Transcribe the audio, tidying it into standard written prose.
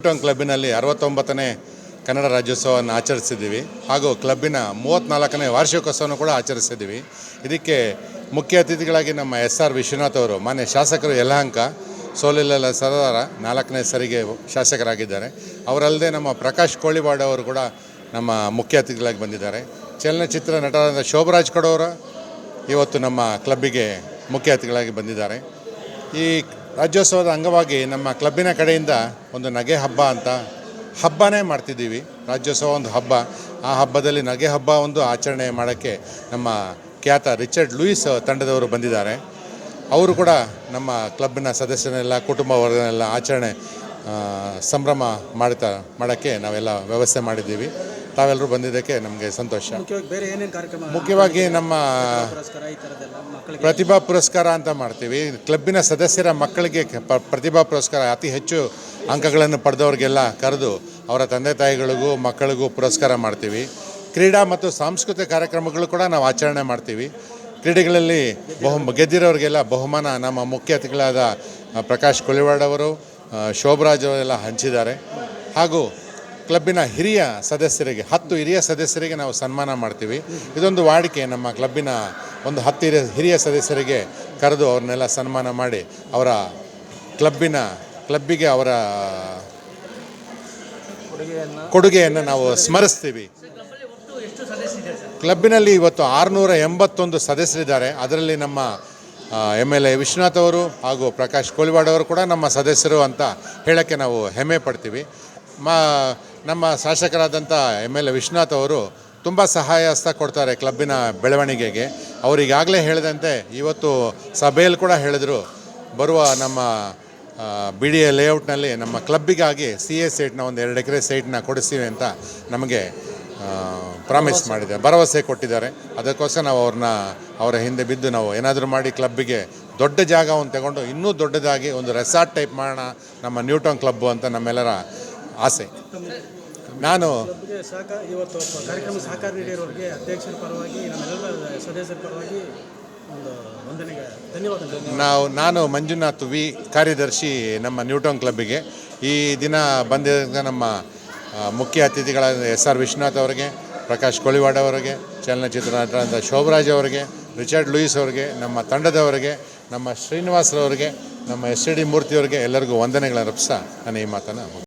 Newton ಕ್ಲಬ್ಬಿನಲ್ಲಿ 69ನೇ Kannada ರಾಜ್ಯೋತ್ಸವವನ್ನು ಆಚರಿಸಿದ್ದೀವಿ ಹಾಗೂ ಕ್ಲಬ್ಬಿನ 34ನೇ ವಾರ್ಷಿಕೋತ್ಸವವನ್ನು ಕೂಡ ಆಚರಿಸಿದ್ದೀವಿ. ಇದಕ್ಕೆ ಮುಖ್ಯ ಅತಿಥಿಗಳಾಗಿ ನಮ್ಮ SR ವಿಶ್ವನಾಥ್ ಅವರು, ಮಾನ್ಯ ಶಾಸಕರು ಯಲಹಂಕ ಸೋಲಿಲ್ಲದ ಸರದಾರ 4ನೇ ಸರಿಗೆ ಶಾಸಕರಾಗಿದ್ದಾರೆ. ಅವರಲ್ಲದೆ ನಮ್ಮ ಪ್ರಕಾಶ್ ಕೋಳಿವಾಡ ಅವರು ಕೂಡ ನಮ್ಮ ಮುಖ್ಯ ಅತಿಥಿಗಳಾಗಿ ಬಂದಿದ್ದಾರೆ. ಚಲನಚಿತ್ರ ನಟರಾದ ಶೋಭರಾಜ್ ಕಡೋರ ಇವತ್ತು ನಮ್ಮ ಕ್ಲಬ್ಬಿಗೆ ಮುಖ್ಯ ಅತಿಥಿಗಳಾಗಿ ಬಂದಿದ್ದಾರೆ. ಈ ರಾಜ್ಯೋತ್ಸವದ ಅಂಗವಾಗಿ ನಮ್ಮ ಕ್ಲಬ್ಬಿನ ಕಡೆಯಿಂದ ಒಂದು ನಗೆ ಹಬ್ಬ ಅಂತ ಹಬ್ಬನೇ ಮಾಡ್ತಿದ್ದೀವಿ. ರಾಜ್ಯೋತ್ಸವ ಒಂದು ಹಬ್ಬ, ಆ ಹಬ್ಬದಲ್ಲಿ ನಗೆ ಹಬ್ಬ ಒಂದು ಆಚರಣೆ ಮಾಡೋಕ್ಕೆ ನಮ್ಮ ಖ್ಯಾತ ರಿಚರ್ಡ್ ಲೂಯಿಸ್ ತಂಡದವರು ಬಂದಿದ್ದಾರೆ. ಅವರು ಕೂಡ ನಮ್ಮ ಕ್ಲಬ್ಬಿನ ಸದಸ್ಯರೆಲ್ಲ ಕುಟುಂಬ ವರ್ಗನೆಲ್ಲ ಆಚರಣೆ ಸಂಭ್ರಮ ಮಾಡೋಕ್ಕೆ ನಾವೆಲ್ಲ ವ್ಯವಸ್ಥೆ ಮಾಡಿದ್ದೀವಿ. ತಾವೆಲ್ಲರೂ ಬಂದಿದ್ದಕ್ಕೆ ನಮಗೆ ಸಂತೋಷ. ಮುಖ್ಯವಾಗಿ ನಮ್ಮ ಪ್ರತಿಭಾ ಪುರಸ್ಕಾರ ಅಂತ ಮಾಡ್ತೀವಿ. ಕ್ಲಬ್ಬಿನ ಸದಸ್ಯರ ಮಕ್ಕಳಿಗೆ ಪ್ರತಿಭಾ ಪುರಸ್ಕಾರ ಅತಿ ಹೆಚ್ಚು ಅಂಕಗಳನ್ನು ಪಡೆದವ್ರಿಗೆಲ್ಲ ಕರೆದು ಅವರ ತಂದೆ ತಾಯಿಗಳಿಗೂ ಮಕ್ಕಳಿಗೂ ಪುರಸ್ಕಾರ ಮಾಡ್ತೀವಿ. ಕ್ರೀಡಾ ಮತ್ತು ಸಾಂಸ್ಕೃತಿಕ ಕಾರ್ಯಕ್ರಮಗಳು ಕೂಡ ನಾವು ಆಚರಣೆ ಮಾಡ್ತೀವಿ. ಕ್ರೀಡೆಗಳಲ್ಲಿ ಗೆದ್ದಿರೋರಿಗೆಲ್ಲ ಬಹುಮಾನ ನಮ್ಮ ಮುಖ್ಯ ಅತಿಥಿಗಳಾದ ಪ್ರಕಾಶ್ ಕೋಳಿವಾಡ್ ಅವರು, ಶೋಭರಾಜ್ ಅವರೆಲ್ಲ ಹಂಚಿದ್ದಾರೆ. ಹಾಗೂ ಕ್ಲಬ್ಬಿನ ಹಿರಿಯ ಸದಸ್ಯರಿಗೆ 10 ಹಿರಿಯ ಸದಸ್ಯರಿಗೆ ನಾವು ಸನ್ಮಾನ ಮಾಡ್ತೀವಿ. ಇದೊಂದು ವಾಡಿಕೆ. ನಮ್ಮ ಕ್ಲಬ್ಬಿನ ಒಂದು 10 ಹಿರಿಯ ಸದಸ್ಯರಿಗೆ ಕರೆದು ಅವ್ರನ್ನೆಲ್ಲ ಸನ್ಮಾನ ಮಾಡಿ ಅವರ ಕ್ಲಬ್ಬಿಗೆ ಅವರ ಕೊಡುಗೆಯನ್ನು ನಾವು ಸ್ಮರಿಸ್ತೀವಿ. ಕ್ಲಬ್ಬಿನಲ್ಲಿ ಇವತ್ತು 681 ಸದಸ್ಯರಿದ್ದಾರೆ. ಅದರಲ್ಲಿ ನಮ್ಮ MLA ವಿಶ್ವನಾಥ್ ಅವರು ಹಾಗೂ ಪ್ರಕಾಶ್ ಕೋಳಿವಾಡ್ ಅವರು ಕೂಡ ನಮ್ಮ ಸದಸ್ಯರು ಅಂತ ಹೇಳೋಕ್ಕೆ ನಾವು ಹೆಮ್ಮೆ ಪಡ್ತೀವಿ. ನಮ್ಮ ಶಾಸಕರಾದಂಥ MLA ವಿಶ್ವನಾಥ್ ಅವರು ತುಂಬ ಸಹಾಯ ಹಸ್ತ ಕೊಡ್ತಾರೆ ಕ್ಲಬ್ಬಿನ ಬೆಳವಣಿಗೆಗೆ. ಅವರಿಗಾಗಲೇ ಹೇಳಿದಂತೆ ಇವತ್ತು ಸಭೆಯಲ್ಲಿ ಕೂಡ ಹೇಳಿದರು, ಬರುವ ನಮ್ಮ BDA ಲೇಔಟ್ನಲ್ಲಿ ನಮ್ಮ ಕ್ಲಬ್ಬಿಗಾಗಿ CA ಸೈಟ್ನ ಒಂದು 2 ಎಕರೆ ಸೈಟ್ನ ಕೊಡಿಸ್ತೀವಿ ಅಂತ ನಮಗೆ ಪ್ರಾಮಿಸ್ ಮಾಡಿದ್ದಾರೆ, ಭರವಸೆ ಕೊಟ್ಟಿದ್ದಾರೆ. ಅದಕ್ಕೋಸ್ಕರ ನಾವು ಅವರ ಹಿಂದೆ ಬಿದ್ದು ನಾವು ಏನಾದರೂ ಮಾಡಿ ಕ್ಲಬ್ಬಿಗೆ ದೊಡ್ಡ ಜಾಗವನ್ನು ತಗೊಂಡು ಇನ್ನೂ ದೊಡ್ಡದಾಗಿ ಒಂದು ರೆಸಾರ್ಟ್ ಟೈಪ್ ಮಾಡೋಣ ನಮ್ಮ ನ್ಯೂಟನ್ ಕ್ಲಬ್ಬು ಅಂತ ನಮ್ಮೆಲ್ಲರ ಆಸೆ. ನಾನು ಇವತ್ತು ಕಾರ್ಯಕ್ರಮ ಸಹಕಾರ ನೀಡಿರೋರಿಗೆ ಅಧ್ಯಕ್ಷರ ಪರವಾಗಿ ನಮ್ಮೆಲ್ಲ ಸದಸ್ಯರ ಪರವಾಗಿ ಒಂದು ವಂದನೆಗೆ ಧನ್ಯವಾದ. ನಾನು ಮಂಜುನಾಥ್ ವಿ, ಕಾರ್ಯದರ್ಶಿ ನಮ್ಮ ನ್ಯೂಟನ್ ಕ್ಲಬ್ಬಿಗೆ. ಈ ದಿನ ಬಂದಿದ್ದ ನಮ್ಮ ಮುಖ್ಯ ಅತಿಥಿಗಳಾದ SR ವಿಶ್ವನಾಥ್ ಅವರಿಗೆ, ಪ್ರಕಾಶ್ ಕೋಳಿವಾಡ್ ಅವರಿಗೆ, ಚಲನಚಿತ್ರ ನಟರಾದ ಶೋಭರಾಜ್ ಅವರಿಗೆ, ರಿಚರ್ಡ್ ಲೂಯಿಸ್ ಅವರಿಗೆ, ನಮ್ಮ ತಂಡದವರಿಗೆ, ನಮ್ಮ ಶ್ರೀನಿವಾಸರವರಿಗೆ, ನಮ್ಮ SD ಮೂರ್ತಿಯವರಿಗೆ ಎಲ್ಲರಿಗೂ ವಂದನೆಗಳನ್ನು ಅರ್ಪಿಸ್ತಾ ನಾನು ಈ ಮಾತನ್ನು